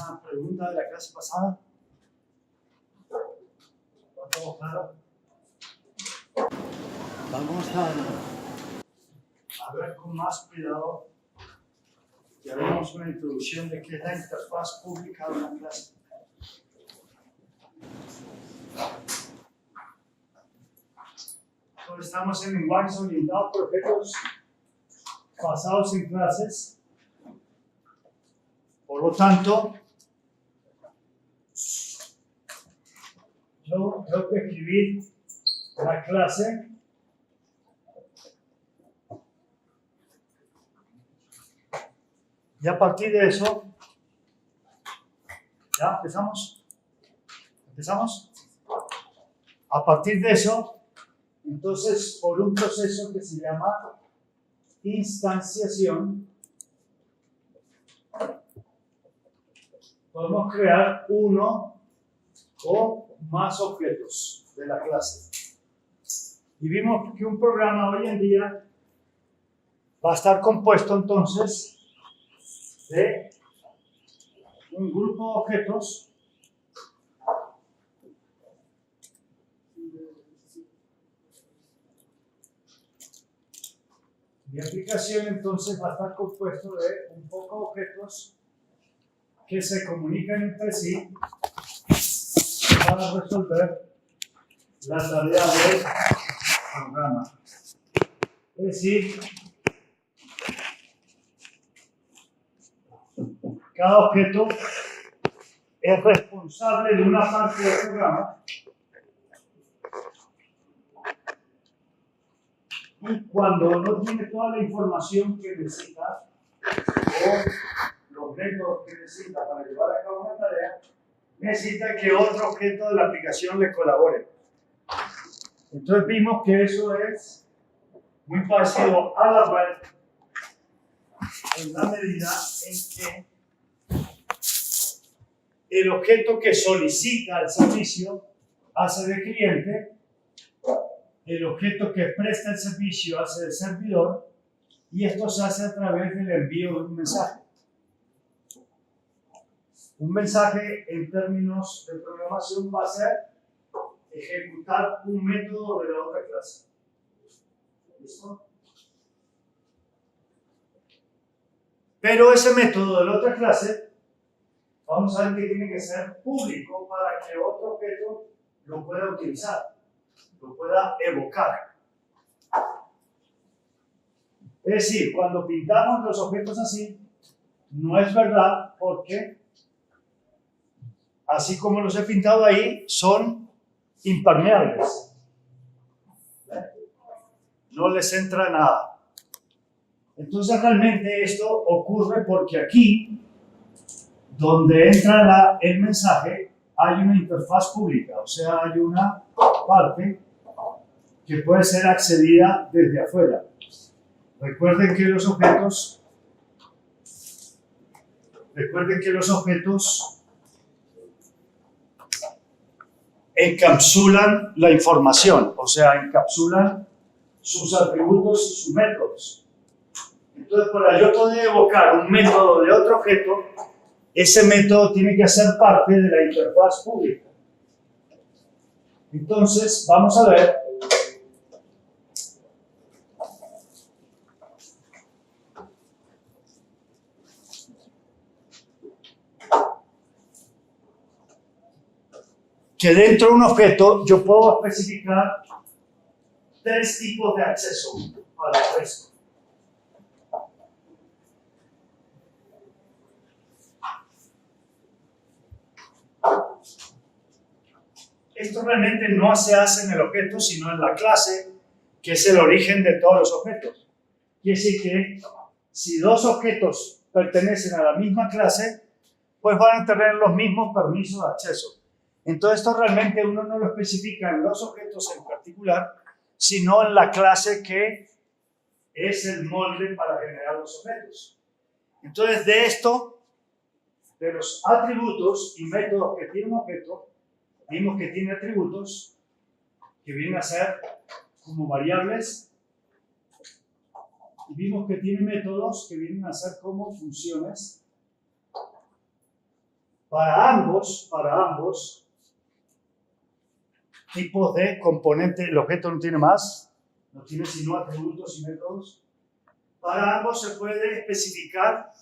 ¿Alguna pregunta de la clase pasada? ¿Está todo claro? Vamos a ver con más cuidado. Ya vimos una introducción de qué es la interfaz pública de una clase. Entonces, estamos en lenguajes orientados por objetos basados en clases. Por lo tanto, yo tengo que escribir la clase y a partir de eso, ¿ya empezamos? ¿Empezamos? A partir de eso, entonces, por un proceso que se llama instanciación, podemos crear uno o más objetos de la clase. Y vimos que un programa hoy en día va a estar compuesto entonces de un grupo de objetos Mi aplicación entonces va a estar compuesto de un poco de objetos que se comunican entre sí para resolver la tarea del programa. Es decir, cada objeto es responsable de una parte del programa y cuando no tiene toda la información que necesita o los métodos que necesita para llevar a cabo una tarea, necesita que otro objeto de la aplicación le colabore. Entonces vimos que eso es muy parecido a la red en la medida en que el objeto que solicita el servicio hace de cliente, el objeto que presta el servicio hace de servidor, y esto se hace a través del envío de un mensaje. Un mensaje en términos de programación va a ser ejecutar un método de la otra clase. ¿Listo? Pero ese método de la otra clase, vamos a ver que tiene que ser público para que otro objeto lo pueda utilizar, lo pueda evocar. Es decir, cuando pintamos los objetos así, no es verdad porque, así como los he pintado ahí, son impermeables. No les entra nada. Entonces realmente esto ocurre porque aquí, donde entra el mensaje, hay una interfaz pública, o sea, hay una parte que puede ser accedida desde afuera. Recuerden que los objetos encapsulan la información, o sea, encapsulan sus atributos y sus métodos. Entonces, para yo poder evocar un método de otro objeto, ese método tiene que ser parte de la interfaz pública. Entonces, vamos a ver que dentro de un objeto yo puedo especificar 3 tipos de acceso para esto. Esto realmente no se hace en el objeto, sino en la clase, que es el origen de todos los objetos. Quiere decir que si 2 objetos pertenecen a la misma clase, pues van a tener los mismos permisos de acceso. Entonces esto realmente uno no lo especifica en los objetos en particular, sino en la clase que es el molde para generar los objetos. Entonces de esto, de los atributos y métodos que tiene un objeto, vimos que tiene atributos que vienen a ser como variables y vimos que tiene métodos que vienen a ser como funciones. Para ambos tipos de componentes, el objeto no tiene más, no tiene sino atributos y métodos. Para ambos se puede especificar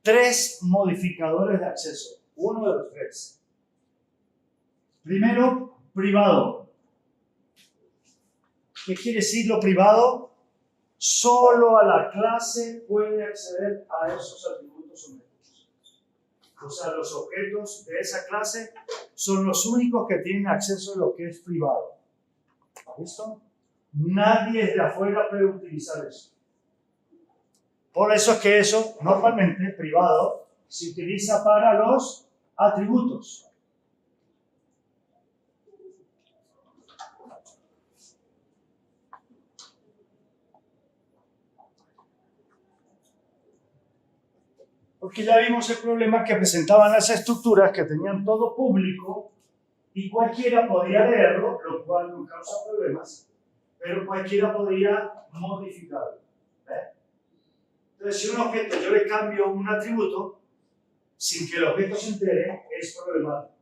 3 modificadores de acceso, uno de los 3. Primero, privado. ¿Qué quiere decir lo privado? Solo a la clase puede acceder a esos atributos o métodos. O sea, los objetos de esa clase son los únicos que tienen acceso a lo que es privado. ¿Listo? Nadie desde afuera puede utilizar eso. Por eso es que eso, normalmente, privado, se utiliza para los atributos. Porque ya vimos el problema que presentaban las estructuras que tenían todo público y cualquiera podía leerlo, lo cual no causa problemas, pero cualquiera podía modificarlo. Entonces, si un objeto yo le cambio un atributo sin que el objeto se entere, es problemático.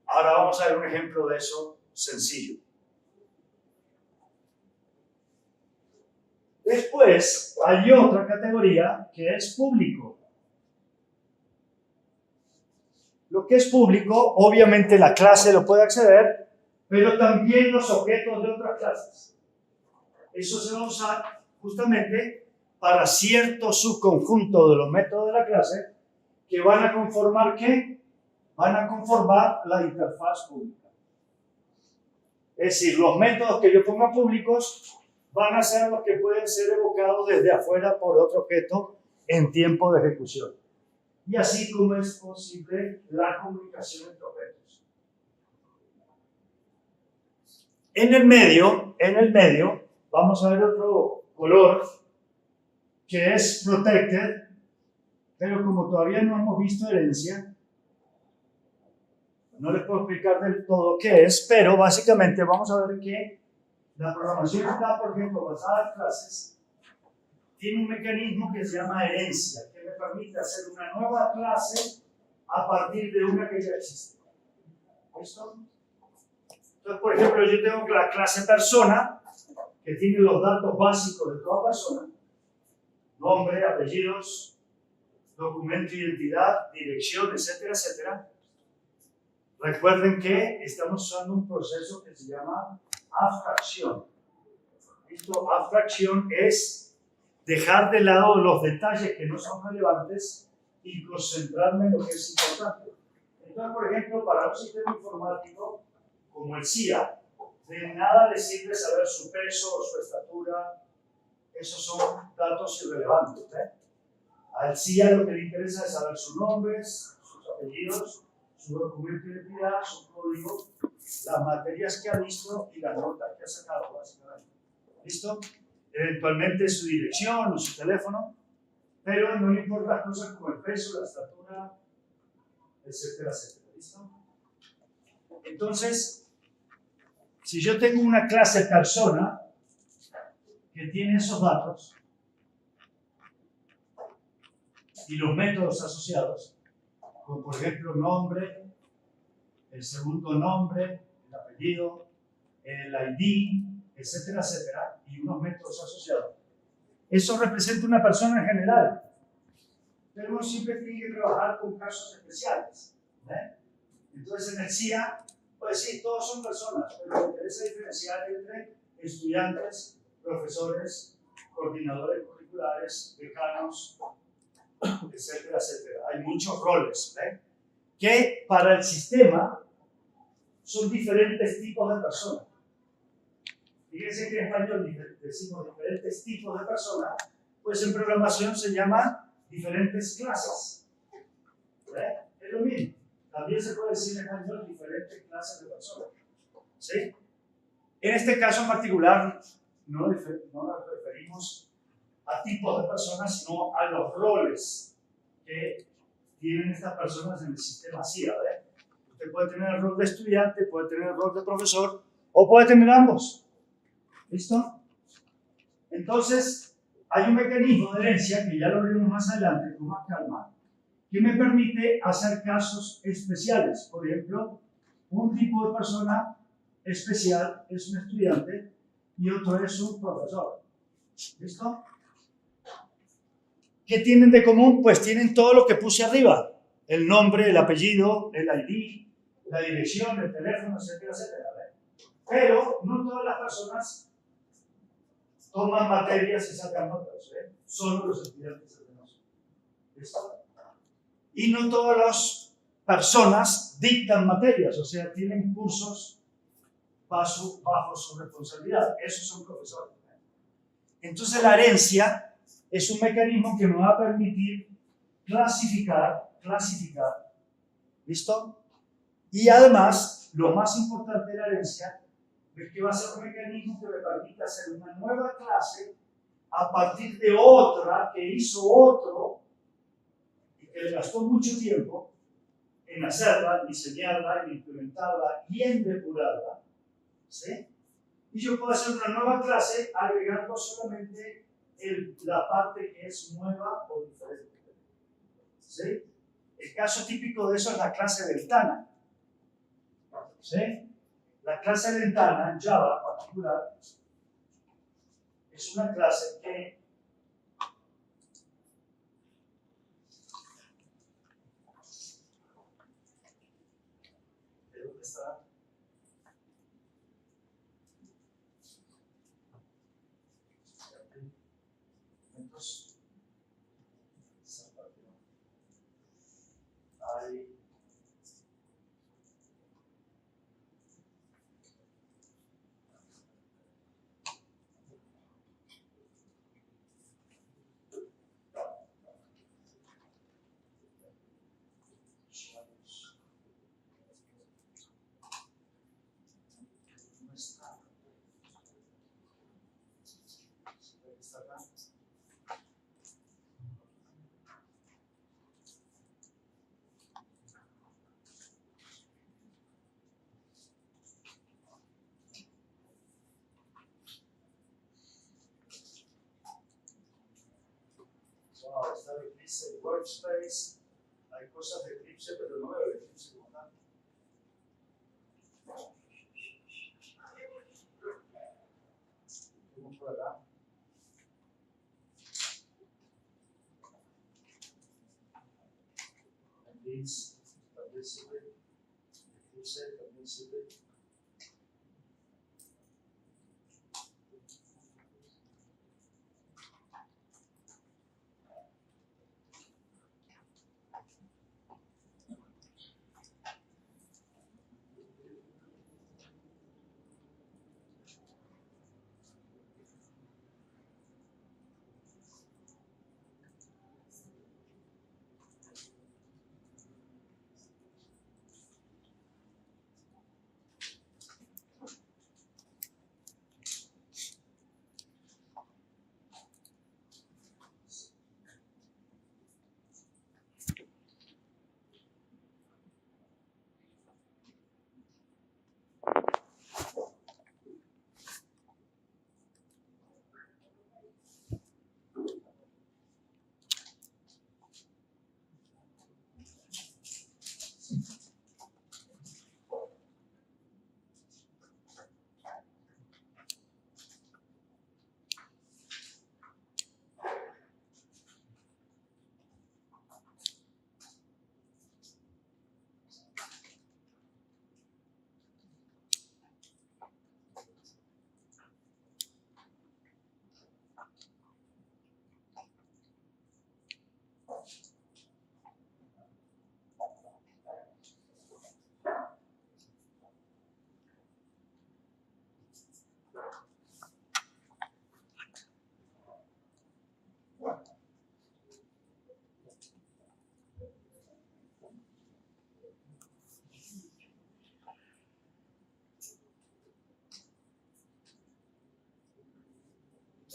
Ahora vamos a ver un ejemplo de eso sencillo. Después hay otra categoría que es público. Lo que es público, obviamente la clase lo puede acceder, pero también los objetos de otras clases. Eso se va a usar justamente para cierto subconjunto de los métodos de la clase que van a conformar ¿qué? Van a conformar la interfaz pública. Es decir, los métodos que yo ponga públicos van a ser los que pueden ser evocados desde afuera por otro objeto en tiempo de ejecución. Y así como es posible la comunicación entre objetos. En el medio, vamos a ver otro color que es protected, pero como todavía no hemos visto herencia, no les puedo explicar del todo qué es, pero básicamente vamos a ver que la programación está, por ejemplo, basada en clases, tiene un mecanismo que se llama herencia, que me permite hacer una nueva clase a partir de una que ya existe. ¿Listo? Entonces, por ejemplo, yo tengo la clase persona, que tiene los datos básicos de toda persona, nombre, apellidos, documento de identidad, dirección, etcétera, etcétera. Recuerden que estamos usando un proceso que se llama abstracción. Esto, abstracción es dejar de lado los detalles que no son relevantes y concentrarme en lo que es importante. Entonces, por ejemplo, para un sistema informático como el CIA, de nada le sirve saber su peso o su estatura. Esos son datos irrelevantes. Al CIA lo que le interesa es saber sus nombres, sus apellidos, su documento de identidad, su código, las materias que ha visto y las notas que ha sacado, básicamente. ¿Listo? Eventualmente su dirección o su teléfono, pero no le importan cosas como el peso, la estatura, etcétera, etcétera. ¿Listo? Entonces, si yo tengo una clase persona que tiene esos datos y los métodos asociados, como por ejemplo nombre, el segundo nombre, el apellido, el ID, etcétera, etcétera, y unos métodos asociados. Eso representa una persona en general, pero uno siempre tiene que trabajar con casos especiales. Entonces en el CIA, pues sí, todos son personas, pero me interesa diferenciar entre estudiantes, profesores, coordinadores curriculares, decanos, etcétera, etcétera. Hay muchos roles, que para el sistema son diferentes tipos de personas. Fíjense que en español decimos diferentes tipos de personas, pues en programación se llaman diferentes clases. Es lo mismo. También se puede decir en español diferentes clases de personas. ¿Sí? En este caso en particular, no nos referimos a tipos de personas, sino a los roles que tienen estas personas en el sistema CIA. Usted puede tener el rol de estudiante, puede tener el rol de profesor, o puede tener ambos. ¿Listo? Entonces, hay un mecanismo de herencia, que ya lo veremos más adelante con más calma, que me permite hacer casos especiales. Por ejemplo, un tipo de persona especial es un estudiante y otro es un profesor. ¿Listo? ¿Qué tienen de común? Pues tienen todo lo que puse arriba. El nombre, el apellido, el ID, la dirección, el teléfono, etcétera, etcétera. Pero no todas las personas toman materias y sacan notas. Solo los estudiantes hacemos. ¿Listo? Y no todas las personas dictan materias, o sea, tienen cursos bajo su responsabilidad. Esos son profesores. Entonces la herencia es un mecanismo que me va a permitir clasificar, ¿listo? Y además, lo más importante de la herencia es que va a ser un mecanismo que me permite hacer una nueva clase a partir de otra que hizo otro y que le gastó mucho tiempo en hacerla, en diseñarla, en implementarla y en depurarla. ¿Sí? Y yo puedo hacer una nueva clase agregando solamente la parte que es nueva o diferente. ¿Sí? El caso típico de eso es la clase ventana. ¿Sí? La clase ventana en Java en particular es una clase que ¿de dónde está? Entonces, hay está el Eclipse de Workspace, hay cosas de Eclipse, pero no veo el Eclipse como tal. Vamos por acá. Eclipse también sirve, Eclipse también sirve.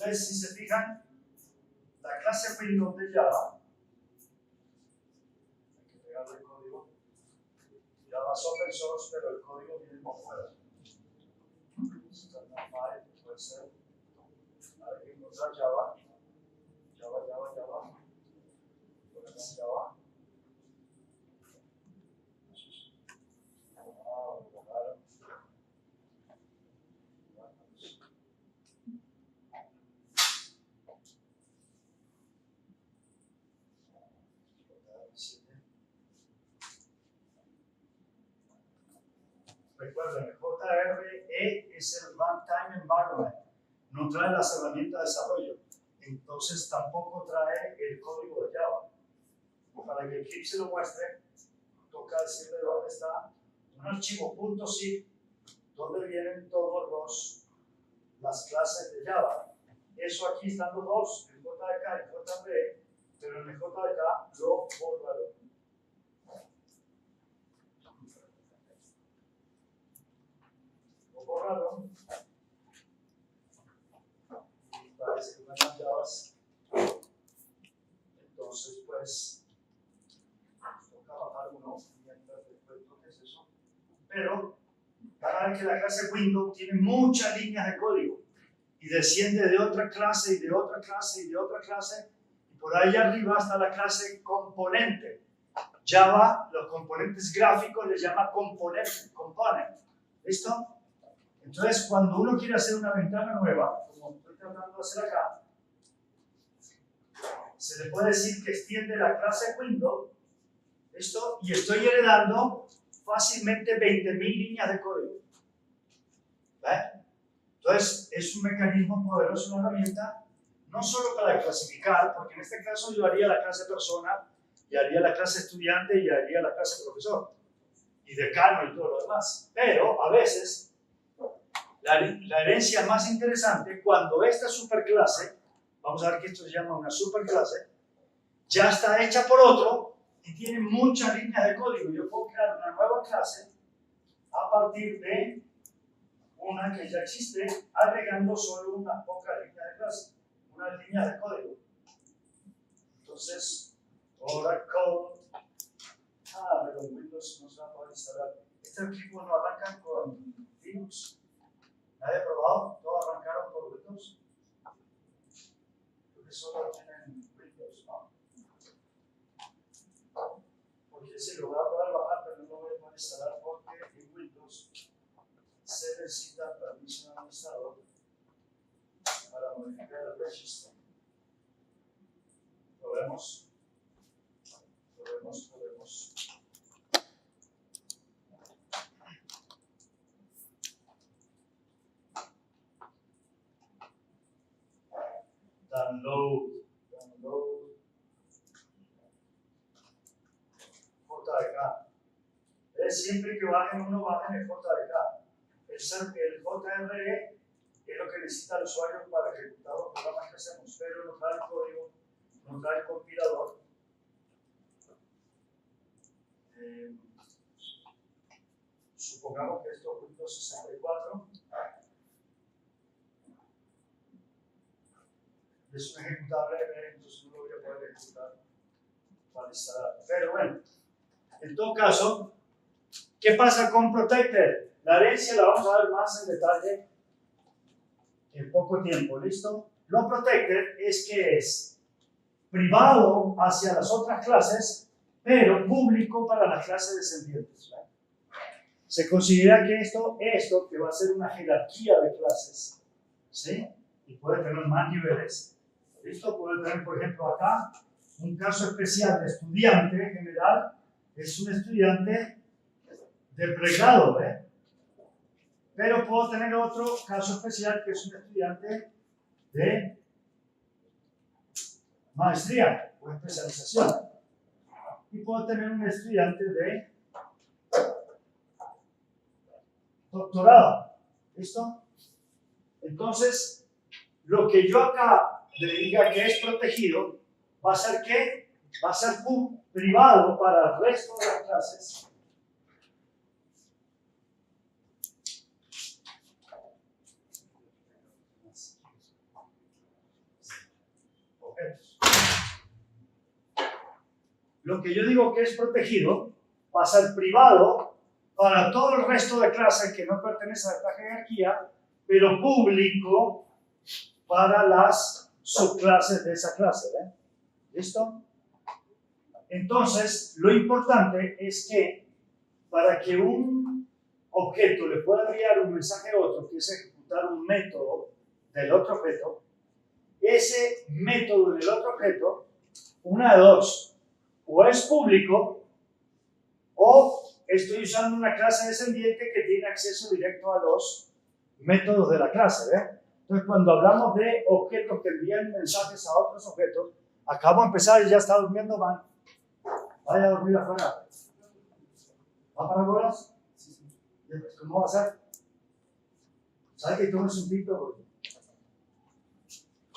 Entonces, si se fijan, la clase Windows de Java, hay que pegarle el código. Java es open source, pero el código viene por fuera. Puede ser. Hay que encontrar Recuerden, el JRE es el Runtime Environment, no trae las herramientas de desarrollo, entonces tampoco trae el código de Java. Para que Eclipse lo muestre, toca decirle dónde está un archivo .zip donde vienen todas las clases de Java. Eso aquí están los dos, el JDK y el JRE, pero en el JDK lo borraron. Borraron y parece que no hay Javas, entonces pues toca bajar uno mientras después toques eso, pero van a ver que la clase Windows tiene muchas líneas de código y desciende de otra clase y de otra clase y de otra clase y por ahí arriba está la clase componente. Java, los componentes gráficos les llama component. ¿Listo? Entonces, cuando uno quiere hacer una ventana nueva, como estoy tratando de hacer acá, se le puede decir que extiende la clase Windows, ¿listo? Y estoy heredando fácilmente 20.000 líneas de código. ¿Ve? Entonces, es un mecanismo poderoso, una herramienta, no solo para clasificar, porque en este caso yo haría la clase persona, y haría la clase estudiante, y haría la clase profesor, y decano y todo lo demás. Pero, a veces, la herencia más interesante, cuando esta superclase, vamos a ver que esto se llama una superclase, ya está hecha por otro y tiene muchas líneas de código. Yo puedo crear una nueva clase a partir de una que ya existe, agregando solo unas pocas líneas de clase, unas líneas de código. Entonces, Oracle, pero en Windows no se va a poder instalar. Este equipo no arranca con Linux. ¿Nadie ha probado? ¿Todos arrancaron por Windows? Porque solo tienen Windows, ¿no? Porque sí, lo voy a poder bajar, pero no lo voy a poder instalar porque en Windows se necesita permiso de administrador para modificar el registro. Probemos. Download. JDK. Siempre que bajen uno, bajen el JDK. El JRE es lo que necesita el usuario para ejecutar los programas que hacemos, pero no trae el código, no trae el compilador. Supongamos que esto es Windows 64. Es un ejecutable, entonces no lo voy a poder ejecutar para instalar. Pero bueno, en todo caso, ¿qué pasa con Protected? La herencia la vamos a ver más en detalle en poco tiempo, ¿listo? Lo Protected es que es privado hacia las otras clases, pero público para las clases descendientes. ¿Vale? Se considera que esto que va a ser una jerarquía de clases, ¿sí? Y puede tener más niveles. ¿Listo? Puede tener, por ejemplo, acá un caso especial de estudiante general, es un estudiante de pregrado, ¿eh? Pero puedo tener otro caso especial que es un estudiante de maestría o especialización. Y puedo tener un estudiante de doctorado. ¿Listo? Entonces, lo que yo acá le diga que es protegido, va a ser que va a ser privado para el resto de las clases. Lo que yo digo que es protegido va a ser privado para todo el resto de clases que no pertenecen a esta jerarquía, pero público para las subclases de esa clase. ¿eh? ¿Listo? Entonces, lo importante es que para que un objeto le pueda enviar un mensaje a otro, que es ejecutar un método del otro objeto, ese método del otro objeto, una de dos, o es público o estoy usando una clase descendiente que tiene acceso directo a los métodos de la clase, ¿ve? Entonces, cuando hablamos de objetos que envían mensajes a otros objetos, acabo de empezar y ya está durmiendo mal. Vaya a dormir afuera. ¿Va para bolas? ¿Cómo va a ser? ¿Sabes que todo es un pito?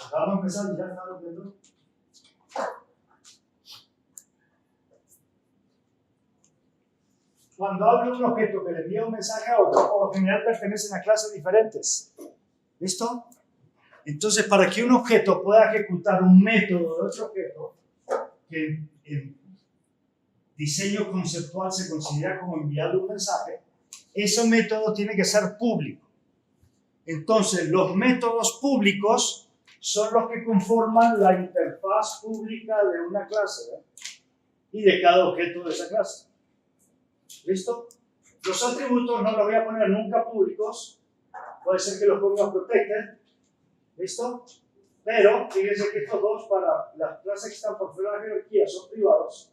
Acabo de empezar y ya está durmiendo. Cuando hablo de un objeto que le envía un mensaje a otro, por lo general pertenecen a clases diferentes. ¿Listo? Entonces, para que un objeto pueda ejecutar un método de otro objeto, que en diseño conceptual se considera como enviarle un mensaje, ese método tiene que ser público. Entonces, los métodos públicos son los que conforman la interfaz pública de una clase, ¿eh? Y de cada objeto de esa clase. ¿Listo? Los atributos no los voy a poner nunca públicos, puede ser que los ponga protected, ¿listo? Pero fíjense que estos dos, para las clases que están por fuera de la jerarquía, son privados.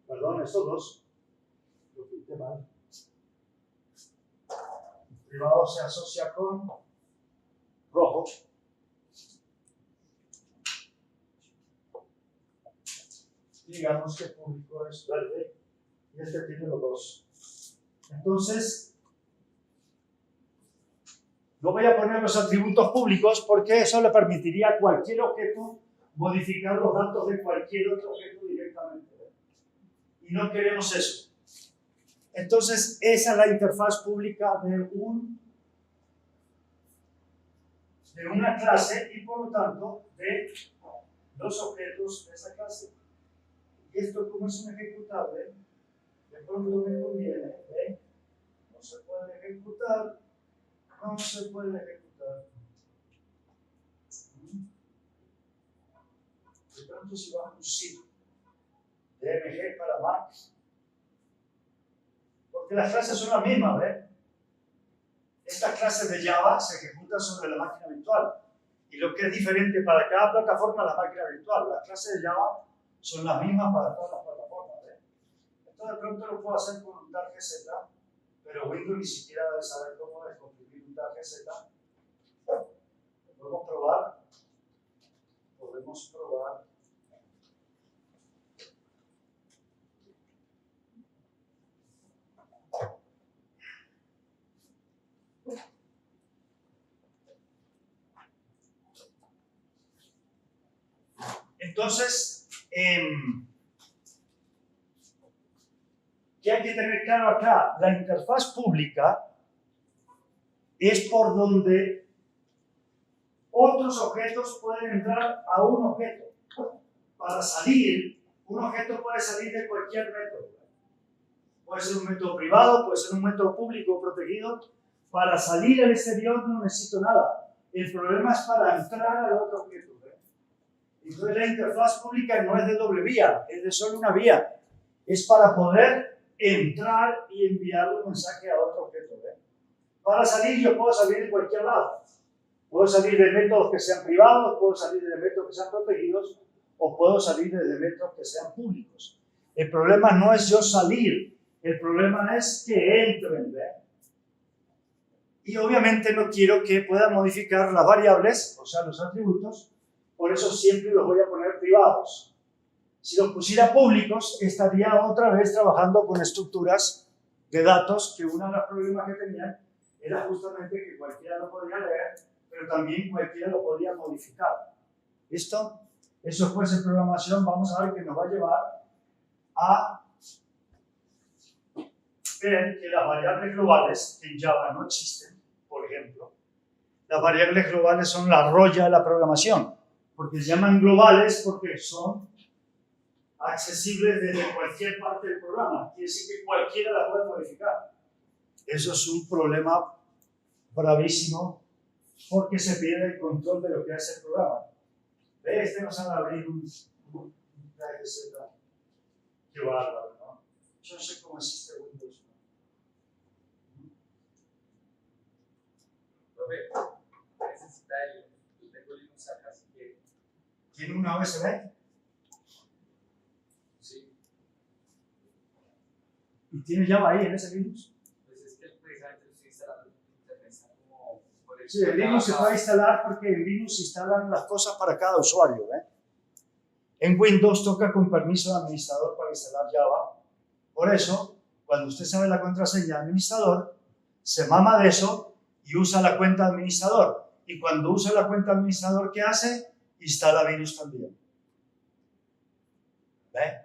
Perdón, estos dos, lo pinté mal. Privado se asocia con rojo. Digamos que público es verde y este tiene los dos. Entonces, no voy a poner los atributos públicos porque eso le permitiría a cualquier objeto modificar los datos de cualquier otro objeto directamente. Y no queremos eso. Entonces, esa es la interfaz pública de una clase y por lo tanto de los objetos de esa clase. Y esto, como es un ejecutable, de pronto me conviene, ¿eh? No se puede ejecutar, no se puede ejecutar. De pronto, si va a un sitio DMG para Mac, porque las clases son las mismas, ¿ves? Estas clases de Java se ejecutan sobre la máquina virtual. Y lo que es diferente para cada plataforma es la máquina virtual. Las clases de Java son las mismas para todas las plataformas, ¿ves? Esto de pronto lo puedo hacer con un targz, pero Windows ni siquiera debe saber cómo descomprimir un targz. Podemos probar. Entonces, ¿qué hay que tener claro acá? La interfaz pública es por donde otros objetos pueden entrar a un objeto. Para salir, un objeto puede salir de cualquier método. Puede ser un método privado, puede ser un método público protegido. Para salir al exterior no necesito nada. El problema es para entrar al otro objeto. Entonces la interfaz pública no es de doble vía, es de solo una vía. Es para poder entrar y enviar un mensaje a otro objeto. Para salir yo puedo salir de cualquier lado. Puedo salir de métodos que sean privados, puedo salir de métodos que sean protegidos o puedo salir de métodos que sean públicos. El problema no es yo salir, el problema es que entren. Y obviamente no quiero que puedan modificar las variables, o sea, los atributos, por eso siempre los voy a poner privados. Si los pusiera públicos, estaría otra vez trabajando con estructuras de datos que uno de los problemas que tenían era justamente que cualquiera lo podía leer, pero también cualquiera lo podía modificar. ¿Listo? Eso después en programación vamos a ver que nos va a llevar a ver que las variables globales en Java no existen, por ejemplo. Las variables globales son la roya de la programación, porque se llaman globales porque son accesibles desde cualquier parte del programa. Quiere decir que cualquiera la puede modificar. Eso es un problema bravísimo porque se pierde el control de lo que hace el programa. ¿Ve? Este nos va a abrir un TXZ. Qué bárbaro, ¿no? Yo no sé cómo existe Windows. Profe, necesita yo tengo Linux acá, así que... ¿Tiene una USB? Sí. ¿Y tienes Java ahí en ese Linux? Pues es que precisamente lo estoy instalando en internet, está como por el Sí, el Linux se puede instalar porque en Linux se instalan las cosas para cada usuario. En Windows toca con permiso de administrador para instalar Java. Por eso, cuando usted sabe la contraseña de administrador, se mama de eso y usa la cuenta de administrador. Y cuando usa la cuenta de administrador, ¿qué hace? Instala virus también. ¿Ve?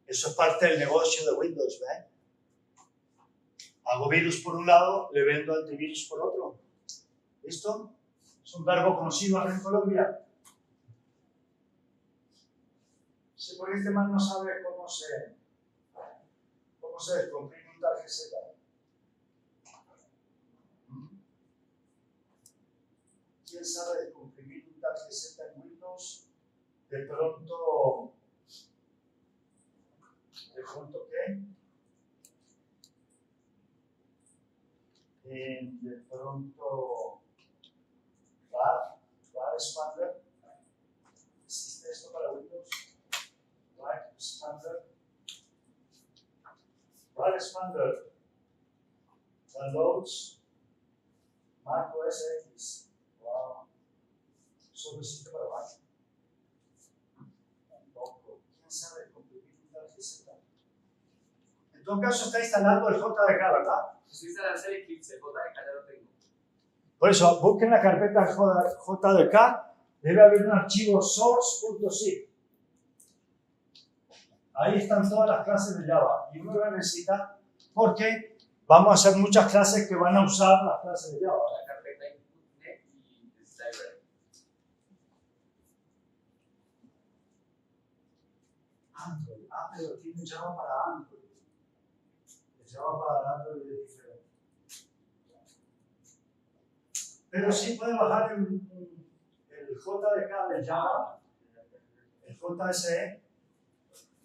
Eso es parte del negocio de Windows, ¿ve? Hago virus por un lado, le vendo antivirus por otro. ¿Listo? Es un verbo conocido acá en Colombia. Sí, porque este man no sabe cómo se descomprime un tarjeta. ¿Quién sabe descomprimir un tarjeta en Windows? De pronto ¿qué? De pronto var expander. ¿Existe esto para Windows? var expander downloads Mac OS X. Wow. Solo existe para Mac. Tampoco. ¿Quién sabe comprimir un tarjeta? En todo caso está instalando el JDK, ¿verdad? Estoy instalando el Eclipse, el JDK ya lo tengo. Por eso, busquen la carpeta JDK, debe haber un archivo source.zip. Ahí están todas las clases de Java y uno la necesita porque vamos a hacer muchas clases que van a usar las clases de Java. La carpeta input.net y this library. Android. Pero tiene Java para Android. El Java para Android es diferente. Pero sí puede bajar el JDK de Java, el JSE,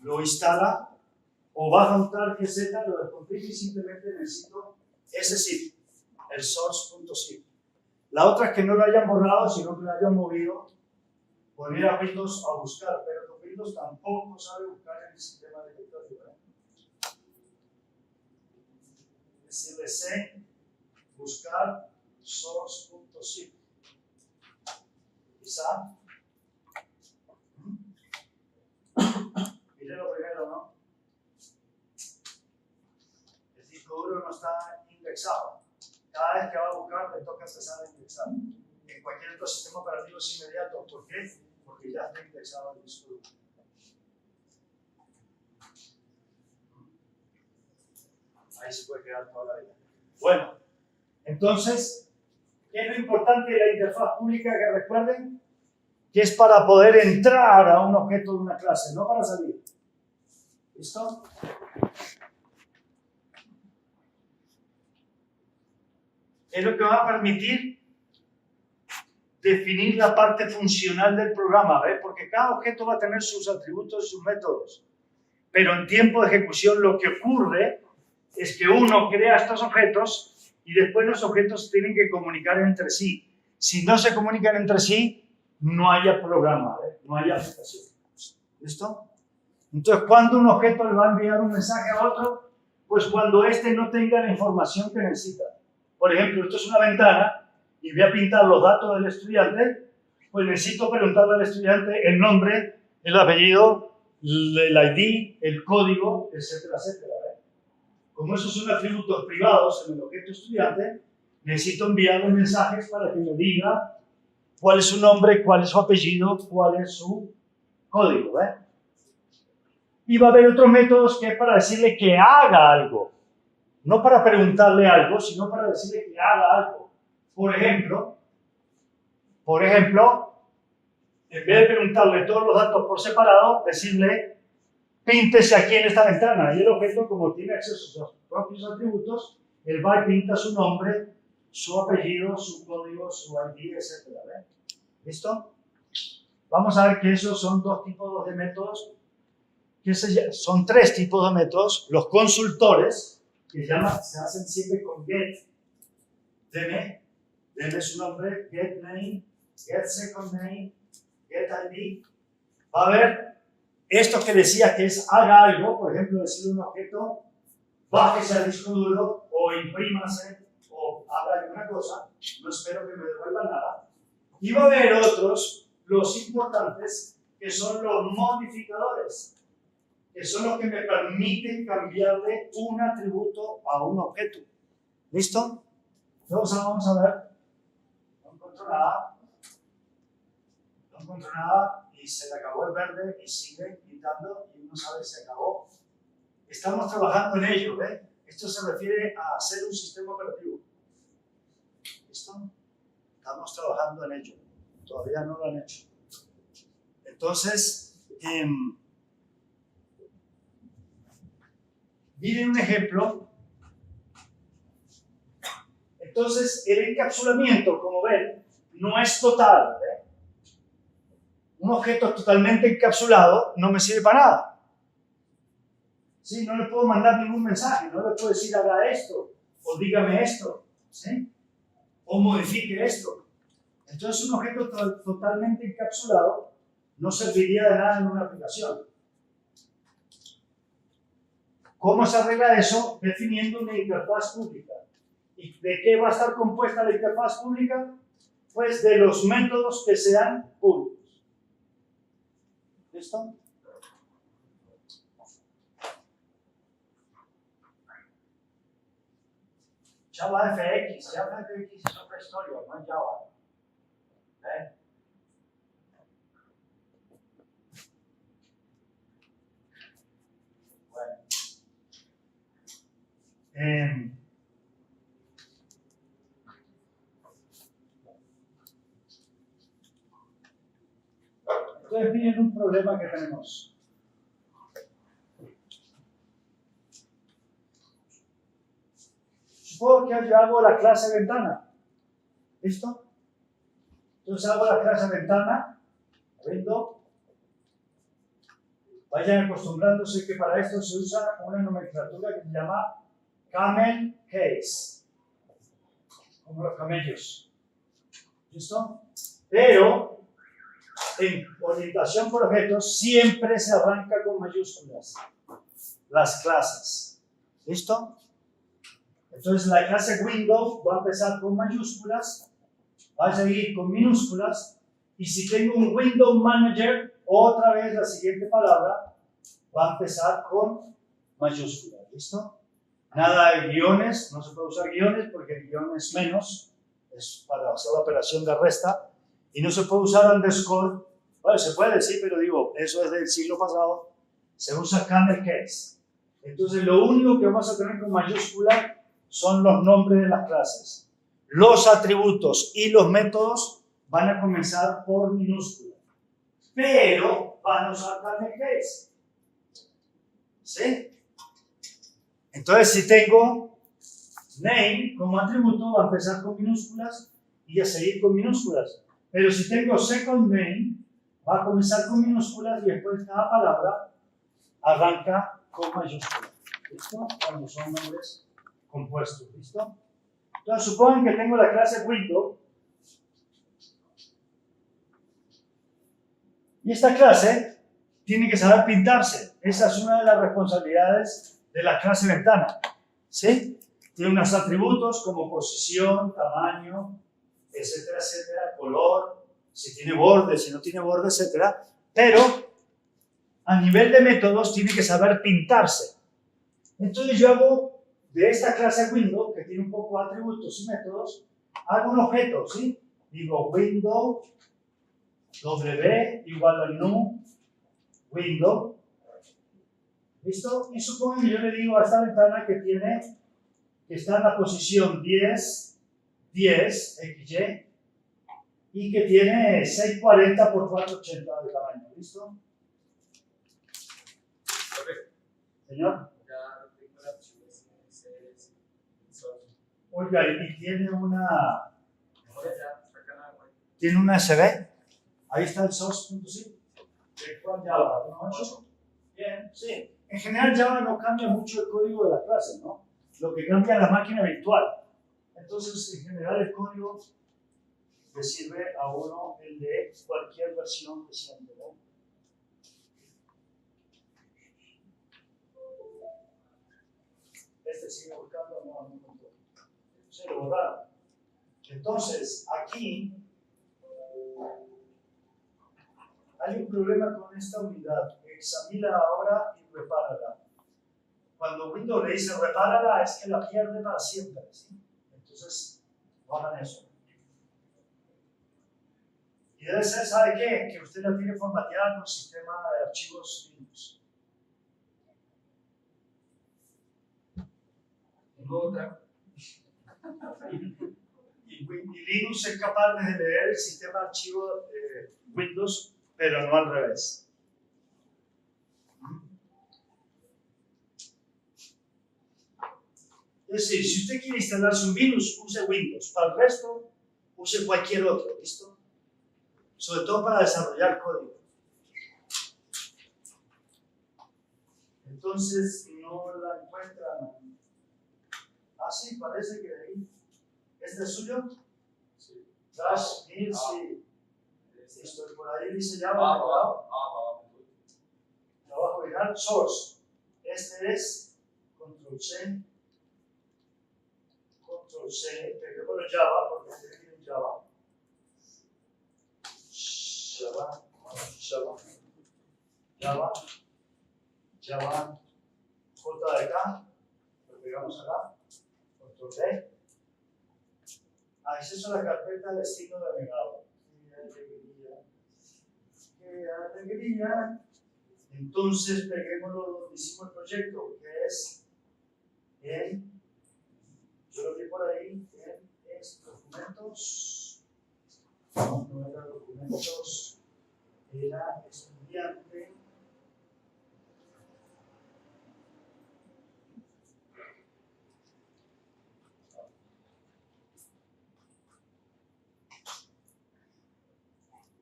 lo instala o baja un tarjeta, lo descomprime y simplemente necesito ese zip, el source.zip. La otra es que no lo hayan borrado, sino que lo hayan movido por ir a Windows a buscar, pero con Windows tampoco sabe buscar en el sistema de directorio. Es decir, C, buscar source.zip. Quizá. Mire lo primero, ¿no? El disco duro no está indexado. Cada vez que va a buscar, le toca empezar a indexar. En cualquier otro sistema operativo es inmediato. ¿Por qué? Porque ya está indexado el disco duro. Ahí se puede quedar toda la vida. Bueno, entonces, ¿qué es lo importante de la interfaz pública que recuerden? Que es para poder entrar a un objeto de una clase, no para salir. ¿Listo? Es lo que va a permitir definir la parte funcional del programa, ¿ves? Porque cada objeto va a tener sus atributos y sus métodos. Pero en tiempo de ejecución lo que ocurre es que uno crea estos objetos y después los objetos tienen que comunicar entre sí. Si no se comunican entre sí, no haya programa, no haya aplicación. ¿Listo? Entonces, ¿cuándo un objeto le va a enviar un mensaje a otro? Pues cuando éste no tenga la información que necesita. Por ejemplo, esto es una ventana y voy a pintar los datos del estudiante, pues necesito preguntarle al estudiante el nombre, el apellido, el ID, el código, etcétera, etcétera. Como esos son atributos privados en el objeto estudiante, necesito enviarle mensajes para que me diga cuál es su nombre, cuál es su apellido, cuál es su código. Y va a haber otros métodos que es para decirle que haga algo. No para preguntarle algo, sino para decirle que haga algo. Por ejemplo, en vez de preguntarle todos los datos por separado, decirle, píntese aquí en esta ventana. Y el objeto, como tiene acceso a sus propios atributos, él va y pinta su nombre, su apellido, su código, su ID, etc. ¿Listo? Vamos a ver que esos son dos tipos de métodos. Son tres tipos de métodos. Los consultores, que se hacen siempre con get. Deme su nombre, get name, get second name, get ID. Va a haber esto que decía que es haga algo, por ejemplo, decir un objeto, bájese al disco duro o imprímase o haga alguna cosa, no espero que me devuelva nada. Y va a haber otros, los importantes, que son los modificadores, que son los que me permiten cambiarle un atributo a un objeto. ¿Listo? Entonces vamos a ver. No encuentro nada. No encuentro nada y se le acabó el verde y sigue pintando y uno sabe si se acabó. Estamos trabajando en ello, ¿eh? Esto se refiere a hacer un sistema operativo. ¿Listo? Estamos trabajando en ello. Todavía no lo han hecho. Entonces, miren un ejemplo. Entonces, el encapsulamiento, como ven, no es total. ¿Eh? Un objeto totalmente encapsulado no me sirve para nada. ¿Sí? No le puedo mandar ningún mensaje, no le puedo decir haga esto, o dígame esto, ¿sí? O modifique esto. Entonces, un objeto totalmente encapsulado no serviría de nada en una aplicación. ¿Cómo se arregla eso? Definiendo una interfaz pública. ¿Y de qué va a estar compuesta la interfaz pública? Pues de los métodos que sean públicos. ¿Listo? Java FX. Java FX es otra historia, no es Java. ¿Eh? Bueno. Entonces miren un problema que tenemos. Supongo que yo hago la clase ventana. ¿Listo? Entonces hago la clase ventana, window. Vayan acostumbrándose que para esto se usa una nomenclatura que se llama camel case, como los camellos. ¿Listo? Pero en orientación por objetos siempre se arranca con mayúsculas las clases. ¿Listo? Entonces la clase window va a empezar con mayúsculas, va a seguir con minúsculas, y si tengo un window manager, otra vez la siguiente palabra va a empezar con mayúsculas. ¿Listo? Nada de guiones, no se puede usar guiones porque el guión es menos, es para hacer la operación de resta, y no se puede usar underscore. Bueno, se puede decir, pero digo, eso es del siglo pasado. Se usa camel case. Entonces lo único que vamos a tener con mayúscula son los nombres de las clases. Los atributos y los métodos van a comenzar por minúscula, pero van a usar camel case. ¿Sí? Entonces, si tengo name como atributo, va a empezar con minúsculas y a seguir con minúsculas. Pero si tengo second name, va a comenzar con minúsculas y después cada palabra arranca con mayúsculas. ¿Listo? Cuando son nombres compuestos. ¿Listo? Entonces, supongan que tengo la clase window. Y esta clase tiene que saber pintarse. Esa es una de las responsabilidades de la clase ventana. ¿Sí? Tiene unos atributos como posición, tamaño, etcétera, etcétera, color, si tiene borde, si no tiene borde, etcétera. Pero a nivel de métodos tiene que saber pintarse. Entonces yo hago de esta clase window, que tiene un poco de atributos y métodos, hago un objeto, ¿sí? Digo window w igual a new window. ¿Listo? Y supongo que yo le digo a esta ventana que está en la posición 10, 10, XY, y que tiene 640 por 480 de tamaño. ¿Listo? Señor. Oiga, y tiene una SB. Ahí está el source.zip. ¿De cuál Java? ¿1.8? Bien, sí. En general Java no cambia mucho el código de la clase, ¿no? Lo que cambia es la máquina virtual. Entonces, en general el código le sirve a uno el de cualquier versión reciente, ¿no? Este sigue buscando, no encontró. Se lo borraron. Entonces, aquí hay un problema con esta unidad. Examina ahora y repárala. Cuando Windows le dice repárala, es que la pierde para siempre, ¿sí? Entonces, no hagan eso. Y debe ser, ¿sabe qué? Que usted la tiene formateada con el sistema de archivos Linux. Tengo otra. Y Linux es capaz de leer el sistema de archivos Windows, pero no al revés. Es decir, si usted quiere instalarse un virus, use Windows. Para el resto, use cualquier otro, ¿listo? Sobre todo para desarrollar código. Entonces, no la encuentran. Ah, sí, parece que ahí. ¿Este es suyo? Sí. Dash, Neil, sí. Listo, por ahí dice Java. Abajo. Trabajo final, source. Este es Control-C. Control-C. Peguémoslo en Java, porque tiene que ir en Java. Java, J de acá, lo pegamos acá, Control D. Acceso a la carpeta destino navegado. ¡Qué alegría! Entonces peguémoslo donde hicimos el proyecto, que es en, yo lo vi por ahí, en documentos. No era documentos, era estudiante.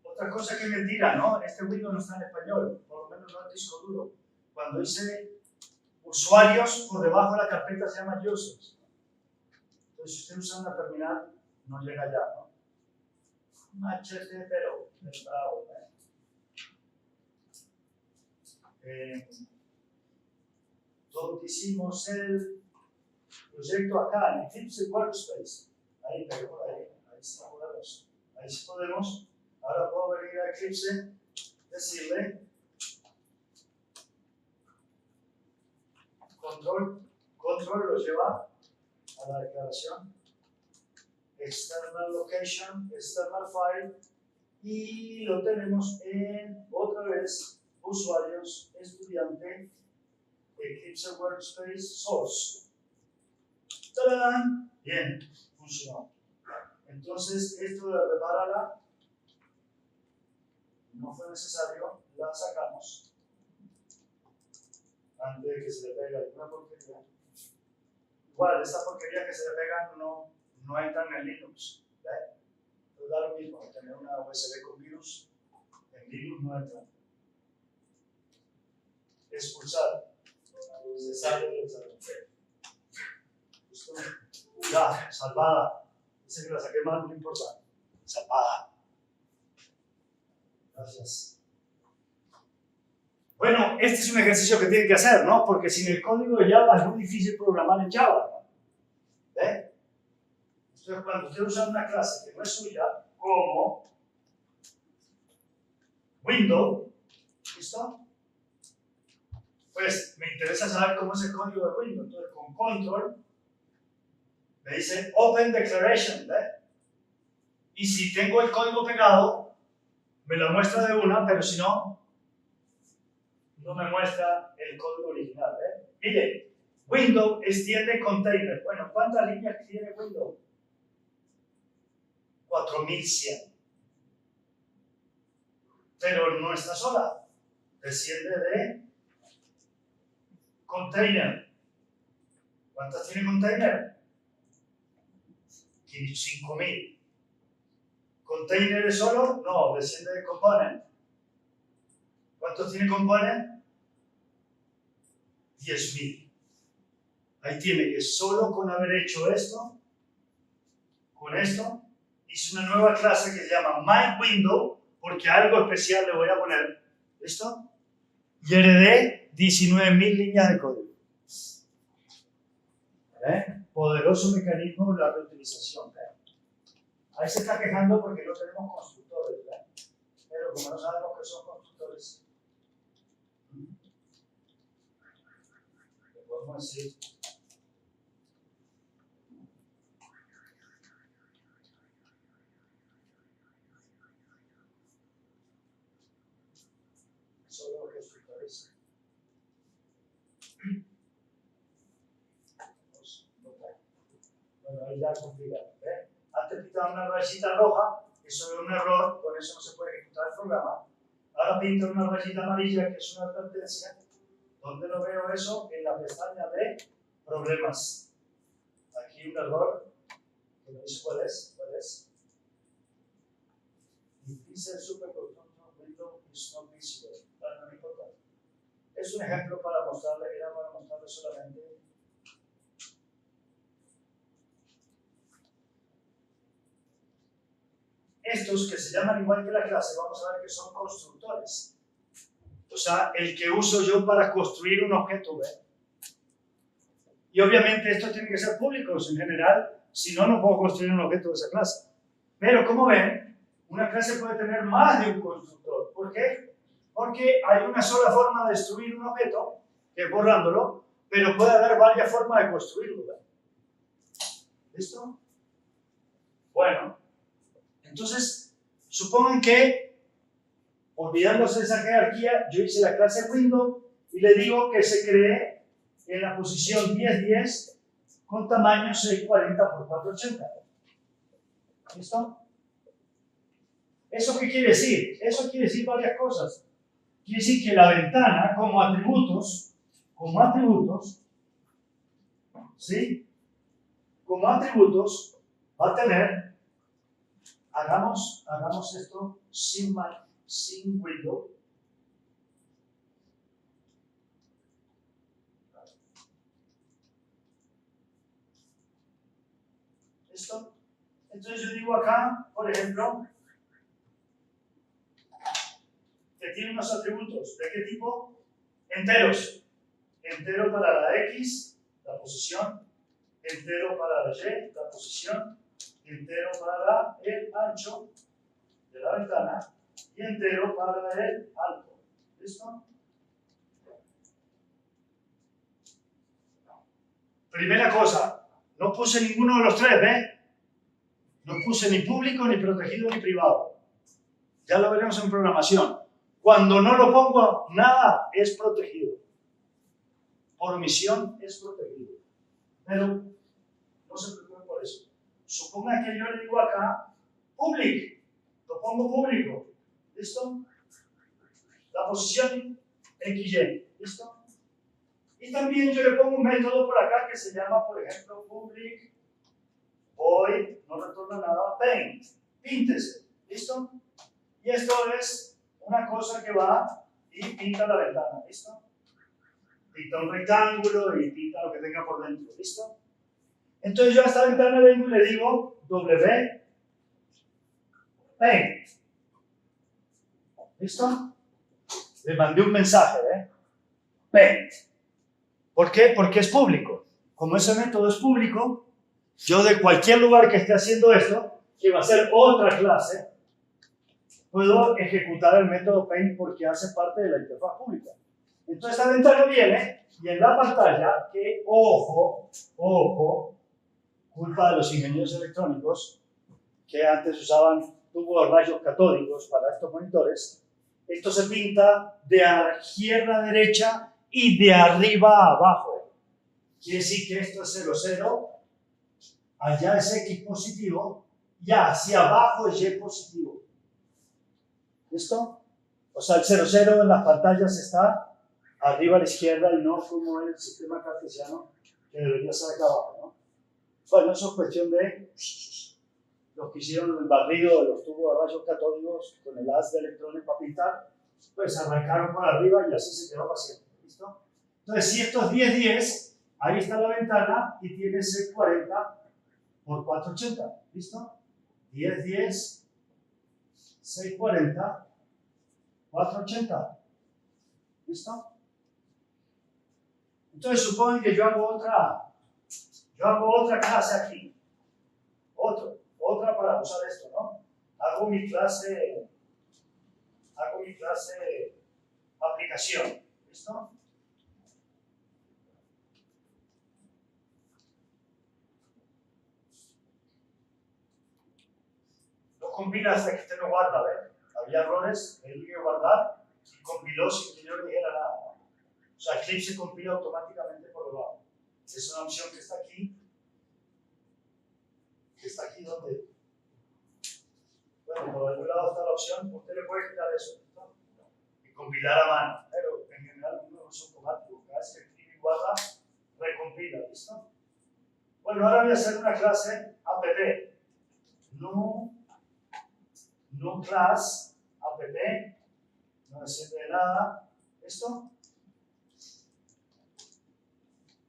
Otra cosa que es mentira, ¿no? Este Windows no está en español, por lo menos no en el disco duro. Cuando dice usuarios, por debajo de la carpeta se llama users. Entonces, si usted usa una terminal, no llega allá, ¿no? Machete, pero bravo, donde hicimos el proyecto acá, en Eclipse Workspace. Ahí sí podemos. Ahí sí podemos. Ahora puedo venir a Eclipse, decirle control lo lleva a la declaración, external location, external file, y lo tenemos en, otra vez, usuarios, estudiante, Eclipse Workspace, source. ¡Tarán! Bien, funcionó. Entonces, esto de repararla no fue necesario, la sacamos antes de que se le pegue alguna porquería. Igual, esta porquería que se le pegan no entran en Linux. Pero da lo mismo, tener una USB con virus en Linux no entra. Expulsar. Se sale del salón. ¿Listo? Ya, salvada. Dice que la saqué mal, no importa. Salvada. Gracias. Bueno, este es un ejercicio que tienen que hacer, ¿no? Porque sin el código de Java es muy difícil programar en Java, ¿no? ¿Ve? Entonces, cuando usted usa una clase que no es suya, como Windows, ¿listo? Pues me interesa saber cómo es el código de Windows. Entonces, con Control, me dice Open Declaration, ¿ve? Y si tengo el código pegado, me lo muestra de una, pero si no, no me muestra el código original. Mire, Windows extiende container. Bueno, ¿cuántas líneas tiene Windows? 4100. Pero no está sola. Desciende de container. ¿Cuántas tiene container? 5000. ¿Container es solo? No, desciende de component. ¿Cuántos tiene component? 10.000. Ahí tiene que solo con haber hecho esto, con esto, hice una nueva clase que se llama MyWindow, porque algo especial le voy a poner. ¿Listo? Y heredé 19.000 líneas de código. Poderoso mecanismo de la reutilización. Ahí se está quejando porque no tenemos constructores, pero como no sabemos que son constructores, le podemos decir sobre los constructores. Bueno, ahí ya es complicado. Antes pintaba una rayita roja, eso es un error, con eso no se puede ejecutar el programa. Ahora pinto una rayita amarilla, que es una advertencia. ¿Dónde lo veo eso? En la pestaña de problemas. Aquí un error, que no dice cuál es. Dice superconstruction window is not visible. No me importa. Es un ejemplo para mostrarle, era para mostrarle solamente. Estos que se llaman igual que la clase, vamos a ver que son constructores. O sea, el que uso yo para construir un objeto, Y obviamente estos tienen que ser públicos en general, si no, no puedo construir un objeto de esa clase. Pero como ven, una clase puede tener más de un constructor. ¿Por qué? Porque hay una sola forma de destruir un objeto, que es borrándolo, pero puede haber varias formas de construirlo. ¿Listo? Bueno. Entonces, supongan que, olvidándose de esa jerarquía, yo hice la clase window y le digo que se cree en la posición 1010 con tamaño 640 por 480. ¿Listo? ¿Eso qué quiere decir? Eso quiere decir varias cosas. Quiere decir que la ventana, como atributos, ¿sí? Como atributos, va a tener. Hagamos esto sin window. ¿Listo? Entonces yo digo acá, por ejemplo, que tiene unos atributos. ¿De qué tipo? Enteros. Entero para la X, la posición. Entero para la Y, la posición. Entero para el ancho de la ventana y entero para el alto. ¿Listo? Primera cosa, no puse ninguno de los tres, No puse ni público, ni protegido, ni privado. Ya lo veremos en programación. Cuando no lo pongo, nada es protegido. Por omisión es protegido. Pero no se preocupen por eso. Suponga que yo le digo acá, public, lo pongo público, ¿listo? La posición XY, ¿listo? Y también yo le pongo un método por acá que se llama, por ejemplo, public void, no retorna nada, paint, píntese, ¿listo? Y esto es una cosa que va y pinta la ventana, ¿listo? Pinta un rectángulo y pinta lo que tenga por dentro, ¿listo? Entonces yo a esta ventana vengo y le digo W paint. ¿Listo? Le mandé un mensaje, paint. ¿Por qué? Porque es público. Como ese método es público, yo de cualquier lugar que esté haciendo esto, que va a ser otra clase, puedo ejecutar el método paint porque hace parte de la interfaz pública. Entonces esta ventana viene y en la pantalla, que ojo, culpa de los ingenieros electrónicos que antes usaban tubos de rayos catódicos para estos monitores, esto se pinta de izquierda a derecha y de arriba a abajo. Quiere decir que esto es 0, 0, allá es X positivo y hacia abajo es Y positivo. ¿Listo? O sea, el 0, 0 en las pantallas está arriba a la izquierda y no como el sistema cartesiano que debería ser acá abajo, ¿no? Bueno, eso es cuestión de los que hicieron el barrido de los tubos de rayos catódicos con el haz de electrones para pintar, pues arrancaron por arriba y así se quedó para siempre. ¿Listo? Entonces, si esto es 1010, ahí está la ventana y tiene 640 por 480. ¿Listo? 1010, 640, 480. ¿Listo? Entonces, suponen que yo hago Yo hago otra clase aquí. Otra para usar esto, ¿no? Hago mi clase aplicación. ¿Listo? Lo compila hasta que usted no guarda, ¿ves? Había errores, él iba a guardar y compiló sin que yo le dijera nada. O sea, Eclipse se compila automáticamente por debajo. Es una opción que está aquí. Que está aquí donde. Bueno, por algún lado está la opción, usted le puede quitar eso, ¿no? Y compilar a mano. Pero en general no es automático. Cada vez que escribe y guarda, recompila, ¿listo? Bueno, ahora voy a hacer una clase app. No class app. No me sirve de nada. ¿Esto?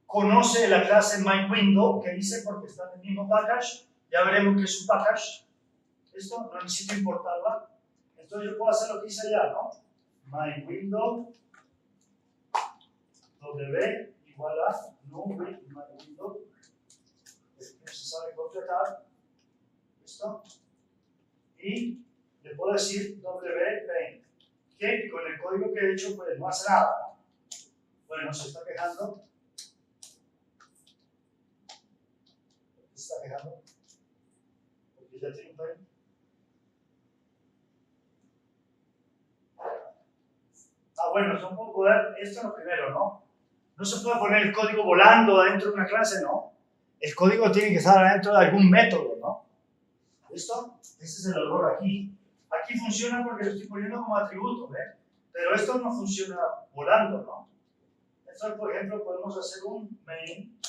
Conoce la clase myWindow que hice porque está en el mismo package. Ya veremos que es un package. ¿Listo? No necesito importarla. Entonces yo puedo hacer lo que hice allá, ¿no? myWindow w igual a myWindow. No se sabe completar. ¿Listo? Y le puedo decir wpaint, que con el código que he hecho pues no hace nada. Bueno, se está quejando. Se está quejando porque ya tiene un paint. Bueno, no puedo poder, esto es lo primero, ¿no? No se puede poner el código volando adentro de una clase, ¿no? El código tiene que estar adentro de algún método, ¿no? ¿Listo? Ese es el error aquí. Aquí funciona porque lo estoy poniendo como atributo, ¿ves? Pero esto no funciona volando, ¿no? Entonces, por ejemplo, podemos hacer un main.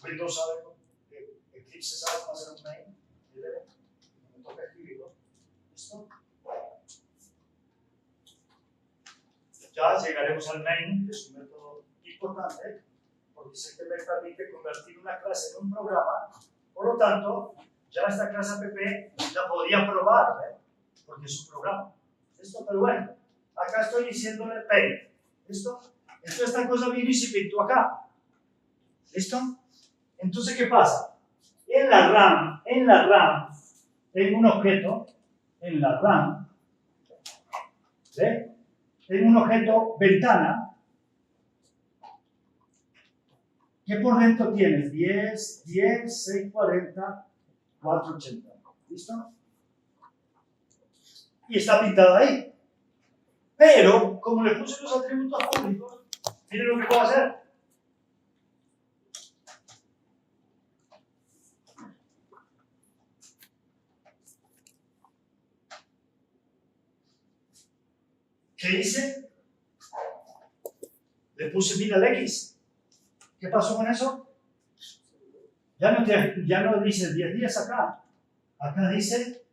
Windows sabe, Eclipse sabe cómo hacer un main. Me toca escribirlo. ¿Listo? Ya llegaremos al main, que es un método importante, porque sé que me permite convertir una clase en un programa. Por lo tanto, ya esta clase app la podría probar, ¿eh? Porque es un programa. ¿Listo? Pero bueno, acá estoy diciéndole paint. ¿Listo? Entonces esta cosa vino y se pintó acá. ¿Listo? Entonces, ¿qué pasa? En la RAM, tengo un objeto, en la RAM, ¿ve? Tengo un objeto ventana que por dentro tiene 10, 640, 480. ¿Listo? Y está pintada ahí. Pero, como le puse los atributos públicos, miren lo que puedo hacer. ¿Qué hice? Le puse mil al X. ¿Qué pasó con eso? Ya no dice 10 días acá. Acá dice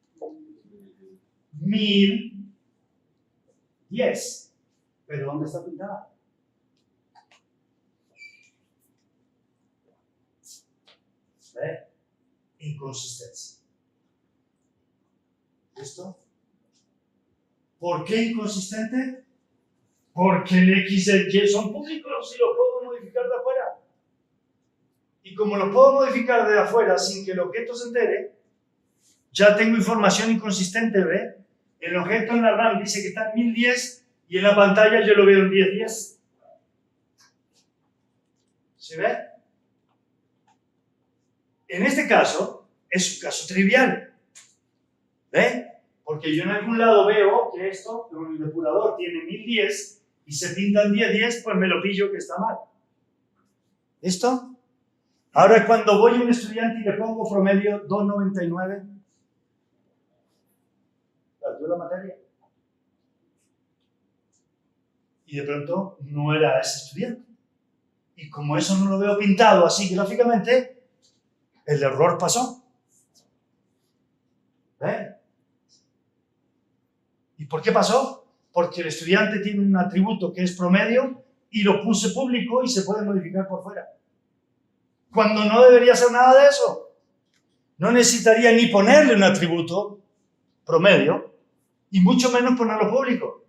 1010. ¿Pero dónde está pintada? ¿Ve? Inconsistencia. ¿Listo? ¿Por qué inconsistente? Porque el X y el Y son públicos y los puedo modificar de afuera. Y como lo puedo modificar de afuera sin que el objeto se entere, ya tengo información inconsistente, ¿ve? El objeto en la RAM dice que está en 1010 y en la pantalla yo lo veo en 1010. ¿Se ve? En este caso, es un caso trivial. ¿Ve? Porque yo en algún lado veo que esto, el depurador tiene 1010 y se pinta en 1010, pues me lo pillo que está mal. ¿Listo? Ahora cuando voy a un estudiante y le pongo promedio 299, ¿perdió la materia? Y de pronto no era ese estudiante. Y como eso no lo veo pintado así gráficamente, el error pasó. ¿Ve? ¿Y por qué pasó? Porque el estudiante tiene un atributo que es promedio y lo puse público y se puede modificar por fuera. Cuando no debería hacer nada de eso. No necesitaría ni ponerle un atributo promedio y mucho menos ponerlo público.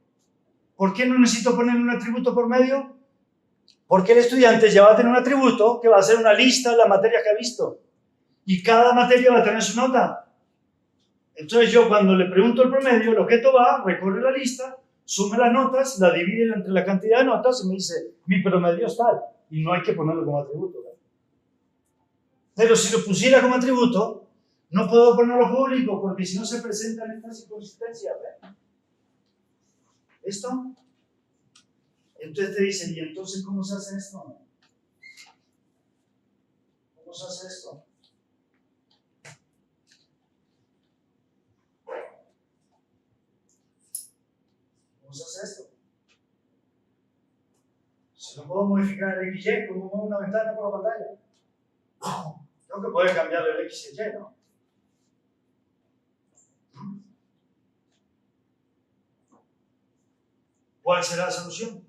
¿Por qué no necesito ponerle un atributo promedio? Porque el estudiante ya va a tener un atributo que va a ser una lista de las materias que ha visto. Y cada materia va a tener su nota. Entonces yo cuando le pregunto el promedio, el objeto va, recorre la lista, suma las notas, la divide entre la cantidad de notas y me dice, mi promedio es tal. Y no hay que ponerlo como atributo. Pero si lo pusiera como atributo, no puedo ponerlo público porque si no se presentan estas inconsistencias. ¿Esto? Entonces te dicen, ¿y entonces cómo se hace esto? ¿Cómo se hace esto? ¿Cómo se hace esto? Si no puedo modificar el XY, ¿cómo muevo una ventana por la pantalla? Tengo que poder cambiar el X y el Y, ¿no? ¿Cuál será la solución?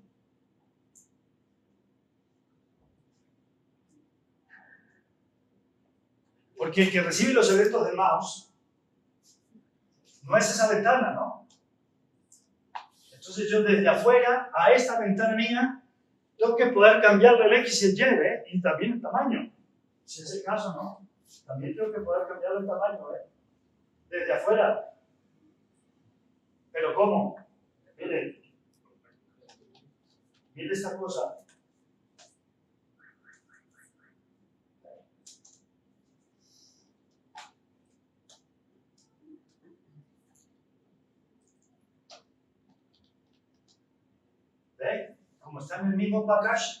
Porque el que recibe los eventos de mouse no es esa ventana, ¿no? Entonces yo desde afuera a esta ventana mía tengo que poder cambiarle el X y el Y, ¿eh? Y también el tamaño. Si es el caso, ¿no? También tengo que poder cambiarle el tamaño, ¿eh? Desde afuera. ¿Pero cómo? Miren esta cosa. ¿Ve? Como está en el mismo package,